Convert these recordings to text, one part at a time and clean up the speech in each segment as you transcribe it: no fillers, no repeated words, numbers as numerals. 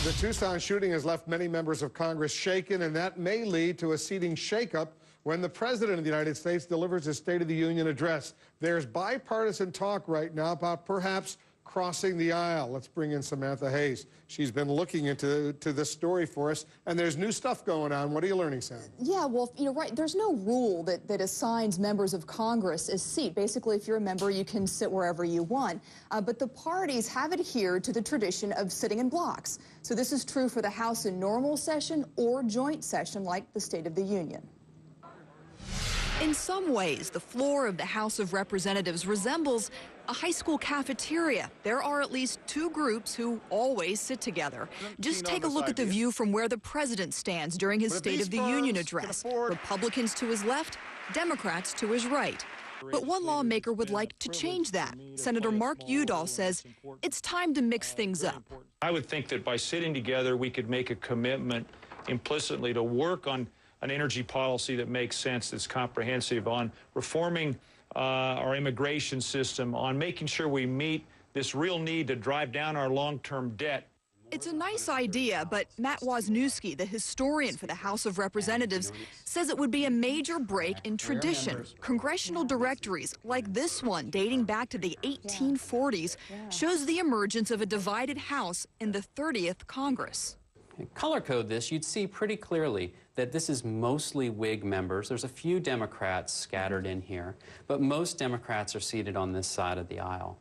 The Tucson shooting has left many members of Congress shaken, and that may lead to a seating shakeup when the President of the United States delivers his State of the Union address. There's bipartisan talk right now about perhaps crossing the aisle. Let's bring in Samantha Hayes. She's been looking into this story for us, and there's new stuff going on. What are you learning, Sam? Yeah, well, right. There's no rule that assigns members of Congress a seat. Basically, if you're a member, you can sit wherever you want. But the parties have adhered to the tradition of sitting in blocks. So this is true for the House in normal session or joint session like the State of the Union. In some ways, the floor of the House of Representatives resembles a high school cafeteria. There are at least two groups who always sit together. Just take a look at the view from where the president stands during his State of the Union address. Republicans to his left, Democrats to his right. But one lawmaker would like to change that. Senator Mark Udall says it's time to mix things up. I would think that by sitting together, we could make a commitment implicitly to work on an energy policy that makes sense, that's comprehensive, on reforming our immigration system, on making sure we meet this real need to drive down our long-term debt. It's a nice idea, but Matt Wisniewski, the historian for the House of Representatives, says it would be a major break in tradition. Congressional directories, like this one dating back to the 1840s, shows the emergence of a divided House in the 30th Congress. Color code this, you'd see pretty clearly that this is mostly Whig members. There's a few Democrats scattered in here, but most Democrats are seated on this side of the aisle.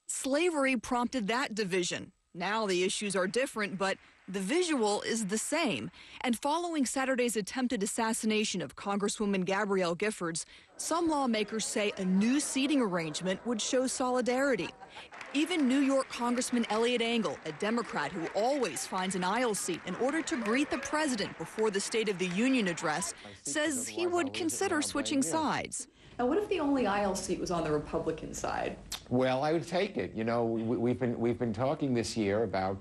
Slavery prompted that division. Now the issues are different, but the visual is the same. And following Saturday's attempted assassination of Congresswoman Gabrielle Giffords, some lawmakers say a new seating arrangement would show solidarity. Even New York Congressman Eliot Engel, a Democrat who always finds an aisle seat in order to greet the president before the State of the Union address, says he would consider switching sides. Now, what if the only aisle seat was on the Republican side? Well, I would take it. You know, we've been talking this year about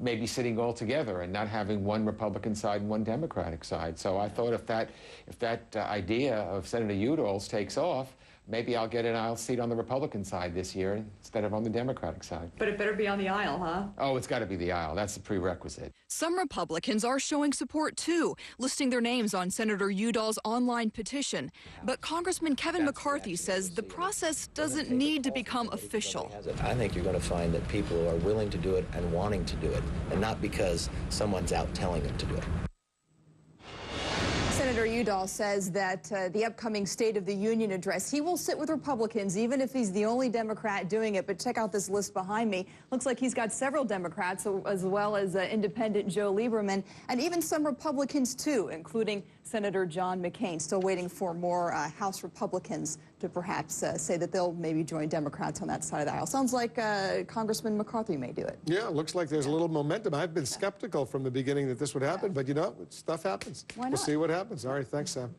maybe sitting all together and not having one Republican side and one Democratic side. So I thought if that idea of Senator Udall's takes off, maybe I'll get an aisle seat on the Republican side this year instead of on the Democratic side. But it better be on the aisle, huh? Oh, it's got to be the aisle. That's the prerequisite. Some Republicans are showing support, too, listing their names on Senator Udall's online petition. But Congressman Kevin McCarthy says the process doesn't need to become official. I think you're going to find that people are willing to do it and wanting to do it, and not because someone's out telling them to do it. Senator Udall says that the upcoming State of the Union address, he will sit with Republicans, even if he's the only Democrat doing it. But check out this list behind me. Looks like he's got several Democrats, as well as independent Joe Lieberman, and even some Republicans, too, including Senator John McCain. Still waiting for more House Republicans to perhaps say that they'll maybe join Democrats on that side of the aisle. Sounds like Congressman McCarthy may do it. Yeah, it looks like there's a little momentum. I've been skeptical from the beginning that this would happen, but you know, stuff happens. Why not? We'll see what happens. All right, thanks, Sam.